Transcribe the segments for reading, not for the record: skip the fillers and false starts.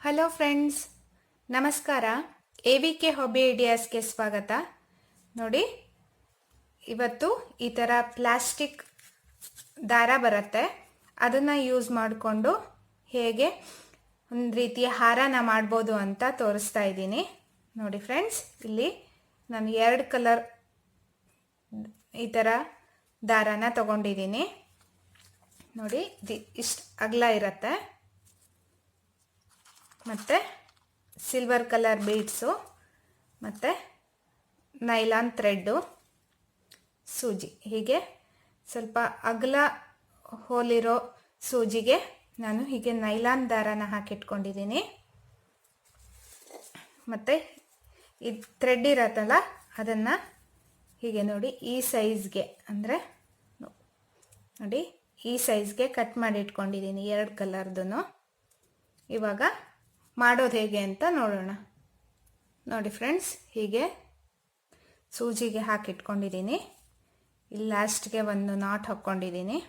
Hello friends, ನಮಸ್ಕಾರ. AVK hobby ಐಡಿಯಾಸ್ಗೆ ಸ್ವಾಗತ. ನೋಡಿ, ಇವತ್ತು ಈ ಥರ ಪ್ಲಾಸ್ಟಿಕ್ ದಾರ ಬರುತ್ತೆ, ಅದನ್ನು ಯೂಸ್ ಮಾಡಿಕೊಂಡು ಹೇಗೆ ಒಂದು ರೀತಿಯ ಹಾರನ ಮಾಡ್ಬೋದು ಅಂತ ತೋರಿಸ್ತಾ ಇದ್ದೀನಿ. ನೋಡಿ ಫ್ರೆಂಡ್ಸ್, ಇಲ್ಲಿ ನಾನು 2 ಕಲರ್ ಈ ಥರ ದಾರನ ತಗೊಂಡಿದ್ದೀನಿ. ನೋಡಿ, ಇಷ್ಟು ಅಗಲ ಇರುತ್ತೆ, ಮತ್ತು ಸಿಲ್ವರ್ ಕಲರ್ ಬೀಡ್ಸು, ಮತ್ತು ನೈಲಾನ್ ಥ್ರೆಡ್ಡು, ಸೂಜಿ. ಹೀಗೆ ಸ್ವಲ್ಪ ಅಗಲ ಹೋಲಿರೋ ಸೂಜಿಗೆ ನಾನು ಹೀಗೆ ನೈಲಾನ್ ದಾರನ ಹಾಕಿಟ್ಕೊಂಡಿದ್ದೀನಿ. ಮತ್ತು ಈ ಥ್ರೆಡ್ ಇರತ್ತಲ್ಲ, ಅದನ್ನು ಹೀಗೆ ನೋಡಿ ಈ ಸೈಜ್ಗೆ, ಅಂದರೆ ನೋಡಿ ಈ ಸೈಜ್ಗೆ ಕಟ್ ಮಾಡಿ ಇಟ್ಕೊಂಡಿದ್ದೀನಿ 2 ಕಲರ್ದು. ಇವಾಗ ಮಾಡೋದು ಹೇಗೆ ಅಂತ ನೋಡೋಣ. ನೋಡಿ ಫ್ರೆಂಡ್ಸ್, ಹೀಗೆ ಸೂಜಿಗೆ ಹಾಕಿಟ್ಕೊಂಡಿದ್ದೀನಿ. ಇಲ್ಲಿ ಲಾಸ್ಟ್ಗೆ ಒಂದು ನಾಟ್ ಹಾಕ್ಕೊಂಡಿದ್ದೀನಿ.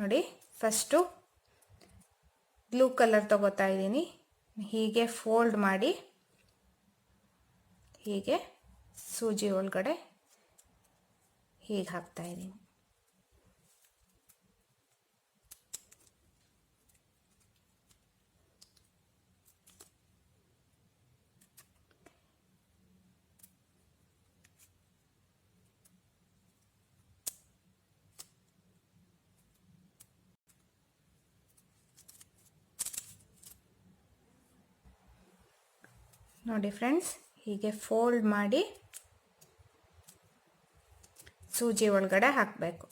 ನೋಡಿ, ಫಸ್ಟು ಬ್ಲೂ ಕಲರ್ ತಗೋತಾ ಇದ್ದೀನಿ. ಹೀಗೆ ಫೋಲ್ಡ್ ಮಾಡಿ ಹೀಗೆ ಸೂಜಿ ಒಳಗಡೆ ಹೀಗೆ ಹಾಕ್ತಾ ಇದ್ದೀನಿ. ನೋಡಿ ಫ್ರೆಂಡ್ಸ್, ಹೀಗೆ ಫೋಲ್ಡ್ ಮಾಡಿ ಸೂಜಿ ಒಳಗಡೆ ಹಾಕಬೇಕು.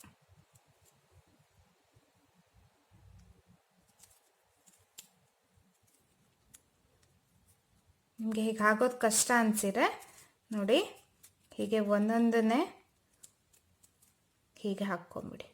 ನಿಮಗೆ ಹೀಗೆ ಹಾಕೋದು ಕಷ್ಟ ಅನಿಸಿದ್ರೆ ನೋಡಿ, ಹೀಗೆ ಒಂದೊಂದನ್ನೇ ಹೀಗೆ ಹಾಕ್ಕೊಂಬಿಡಿ.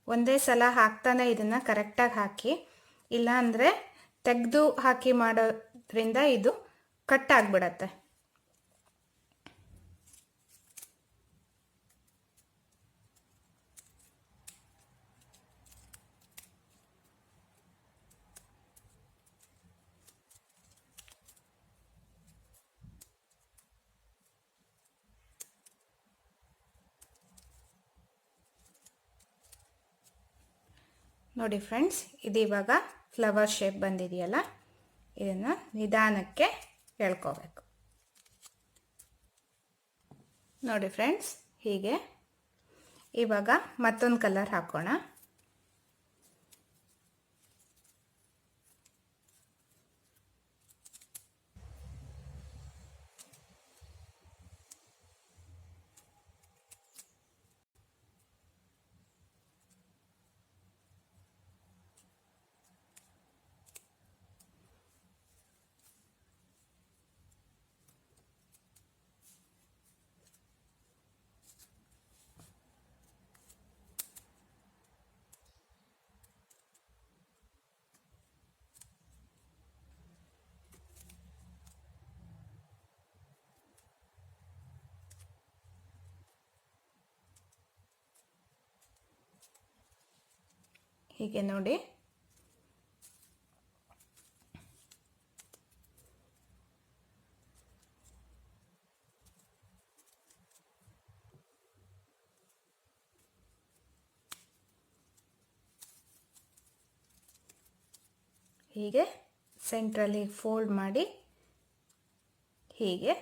ಒಂದೇ ಸಲ ಹಾಕ್ತಾನೆ ಇದನ್ನು ಕರೆಕ್ಟಾಗಿ ಹಾಕಿ, ಇಲ್ಲ ಅಂದರೆ ತೆಗೆದು ಹಾಕಿ ಮಾಡೋದ್ರಿಂದ ಇದು ಕಟ್ ಆಗಿಬಿಡತ್ತೆ. ನೋಡಿ ಫ್ರೆಂಡ್ಸ್, ಇದು ಇವಾಗ ಫ್ಲವರ್ ಶೇಪ್ ಬಂದಿದೆಯಲ್ಲ, ಇದನ್ನು ನಿಧಾನಕ್ಕೆ ಎಳ್ಕೋಬೇಕು. ನೋಡಿ ಫ್ರೆಂಡ್ಸ್, ಹೀಗೆ ಇವಾಗ ಮತ್ತೊಂದು ಕಲರ್ ಹಾಕೋಣ. ಹೀಗೆ ನೋಡಿ, ಹೀಗೆ ಸೆಂಟ್ರಲ್ಲಿ ಫೋಲ್ಡ್ ಮಾಡಿ ಹೀಗೆ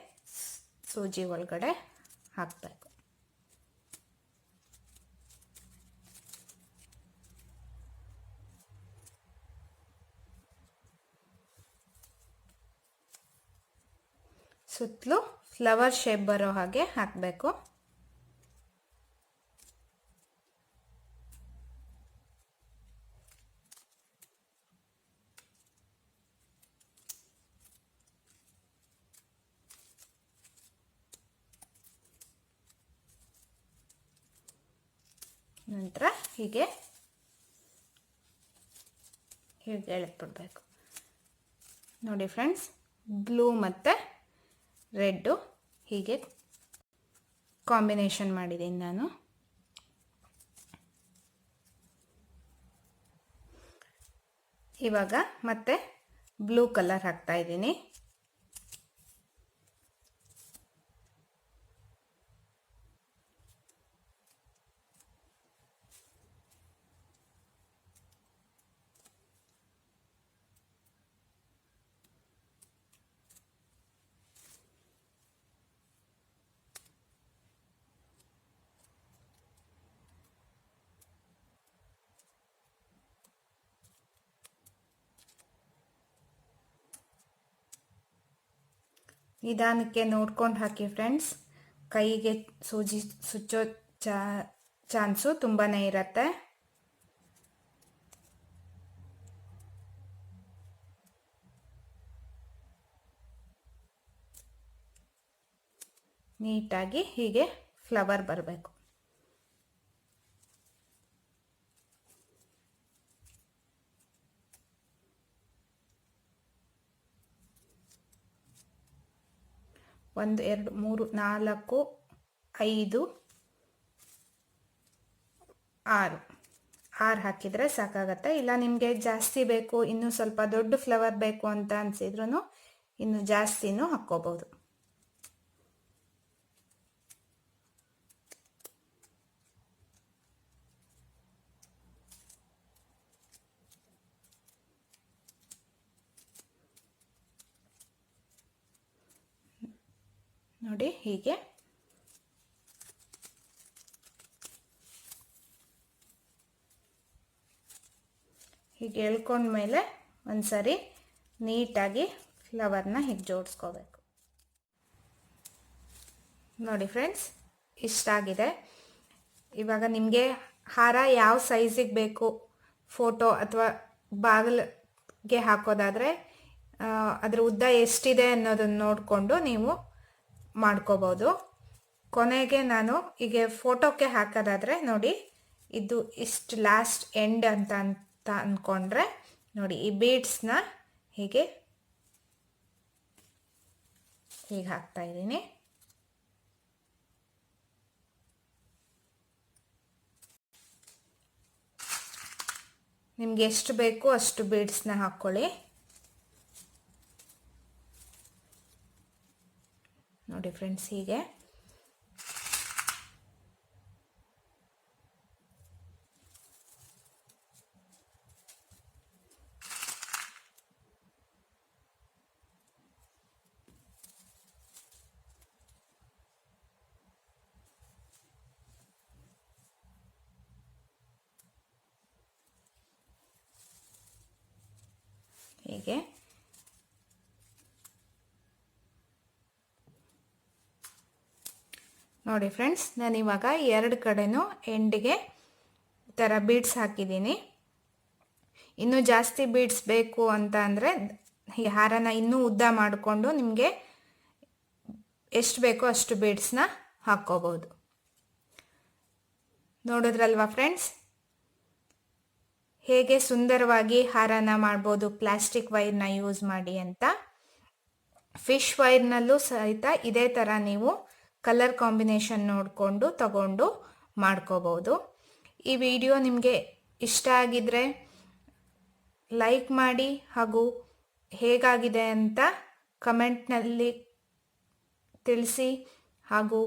ಸೂಜಿ ಒಳಗಡೆ ಹಾಕಬೇಕು. ಸುತ್ತಲೂ ಫ್ಲವರ್ ಶೇಪ್ ಬರೋ ಹಾಗೆ ಹಾಕಬೇಕು. ನಂತರ ಹೀಗೆ ಹೀಗೆ ಎಳೆದ್ಬಿಡ್ಬೇಕು. ನೋಡಿ ಫ್ರೆಂಡ್ಸ್, ಬ್ಲೂ ಮತ್ತು ರೆಡ್ಡು ಹೀಗೆ ಕಾಂಬಿನೇಷನ್ ಮಾಡಿದ್ದೀನಿ ನಾನು. ಇವಾಗ ಮತ್ತೆ ಬ್ಲೂ ಕಲರ್ ಹಾಕ್ತಾ ಇದ್ದೀನಿ. ನಿಧಾನಕ್ಕೆ ನೋಡ್ಕೊಂಡು ಹಾಕಿ ಫ್ರೆಂಡ್ಸ್, ಕೈಗೆ ಸೂಜಿ ಸುಚ್ಚೋ ಚಾನ್ಸು ತುಂಬಾ ಇರತ್ತೆ. ನೀಟಾಗಿ ಹೀಗೆ ಫ್ಲವರ್ ಬರಬೇಕು. ಒಂದು 2 3 4 5 6 ಹಾಕಿದರೆ ಸಾಕಾಗತ್ತೆ. ಇಲ್ಲ ನಿಮಗೆ ಜಾಸ್ತಿ ಬೇಕು, ಇನ್ನೂ ಸ್ವಲ್ಪ ದೊಡ್ಡ ಫ್ಲವರ್ ಬೇಕು ಅಂತ ಅನಿಸಿದ್ರೂ ಇನ್ನು ಜಾಸ್ತಿನೂ ಹಾಕ್ಕೋಬೋದು. ನೋಡಿ ಹೀಗೆ ಎಳ್ಕೊಂಡ್ಮೇಲೆ ಒಂದ್ಸರಿ ನೀಟಾಗಿ ಫ್ಲವರ್ನ ಹೀಗೆ ಜೋಡಿಸ್ಕೋಬೇಕು. ನೋಡಿ ಫ್ರೆಂಡ್ಸ್, ಇಷ್ಟ ಆಗಿದೆ. ಇವಾಗ ನಿಮಗೆ ಹಾರ ಯಾವ ಸೈಜಿಗೆ ಬೇಕು, ಫೋಟೋ ಅಥವಾ ಬಾಗಿಲಿಗೆ ಹಾಕೋದಾದರೆ ಅದರ ಉದ್ದ ಎಷ್ಟಿದೆ ಅನ್ನೋದನ್ನು ನೋಡಿಕೊಂಡು ನೀವು ಮಾಡ್ಕೋಬೋದು. ಕೊನೆಗೆ ನಾನು ಈಗ ಫೋಟೋಕ್ಕೆ ಹಾಕೋದಾದರೆ ನೋಡಿ, ಇದು ಇಷ್ಟು ಲಾಸ್ಟ್ ಎಂಡ್ ಅಂತ ಅಂದ್ಕೊಂಡ್ರೆ ನೋಡಿ, ಈ ಬೀಡ್ಸ್ನ ಹೀಗೆ ಹಾಕ್ತಾ ಇದ್ದೀನಿ. ನಿಮ್ಗೆ ಎಷ್ಟು ಬೇಕು ಅಷ್ಟು ಬೀಡ್ಸ್ನ ಹಾಕ್ಕೊಳ್ಳಿ. ನೋಡಿ ಫ್ರೆಂಡ್ಸ್, ಹೀಗೆ ಹೀಗೆ ನೋಡಿ ಫ್ರೆಂಡ್ಸ್, ನಾನು ಇವಾಗ 2 ಕಡೆನೂ ಎಂಡಿಗೆ ಈ ಥರ ಬೀಡ್ಸ್ ಹಾಕಿದ್ದೀನಿ. ಇನ್ನೂ ಜಾಸ್ತಿ ಬೀಡ್ಸ್ ಬೇಕು ಅಂತ ಅಂದರೆ ಈ ಹಾರನ ಇನ್ನೂ ಉದ್ದ ಮಾಡಿಕೊಂಡು ನಿಮಗೆ ಎಷ್ಟು ಬೇಕೋ ಅಷ್ಟು ಬೀಡ್ಸ್ನ ಹಾಕ್ಕೋಬೋದು. ನೋಡಿದ್ರಲ್ವಾ ಫ್ರೆಂಡ್ಸ್, ಹೇಗೆ ಸುಂದರವಾಗಿ ಹಾರನ ಮಾಡ್ಬೋದು ಪ್ಲಾಸ್ಟಿಕ್ ವೈರ್ನ ಯೂಸ್ ಮಾಡಿ ಅಂತ. ಫಿಶ್ ವೈರ್ನಲ್ಲೂ ಸಹಿತ ಇದೇ ಥರ ನೀವು ಕಲರ್ ಕಾಂಬಿನೇಷನ್ ನೋಡಿಕೊಂಡು ತಗೊಂಡು ಮಾಡ್ಕೋಬೋದು. ಈ ವಿಡಿಯೋ ನಿಮಗೆ ಇಷ್ಟ ಆಗಿದ್ರೆ ಲೈಕ್ ಮಾಡಿ, ಹಾಗೂ ಹೇಗಾಗಿದೆ ಅಂತ ಕಮೆಂಟ್ನಲ್ಲಿ ತಿಳಿಸಿ, ಹಾಗೂ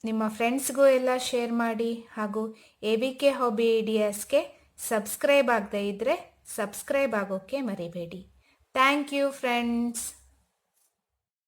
ನಿಮ್ಮ ಫ್ರೆಂಡ್ಸ್ಗೂ ಎಲ್ಲ ಶೇರ್ ಮಾಡಿ, ಹಾಗೂ ABK ಹಾಬಿ ಐಡಿಯಾಸ್ಗೆ ಸಬ್ಸ್ಕ್ರೈಬ್ ಆಗದೇ ಇದ್ದರೆ ಸಬ್ಸ್ಕ್ರೈಬ್ ಆಗೋಕ್ಕೆ ಮರಿಬೇಡಿ. Thank you friends.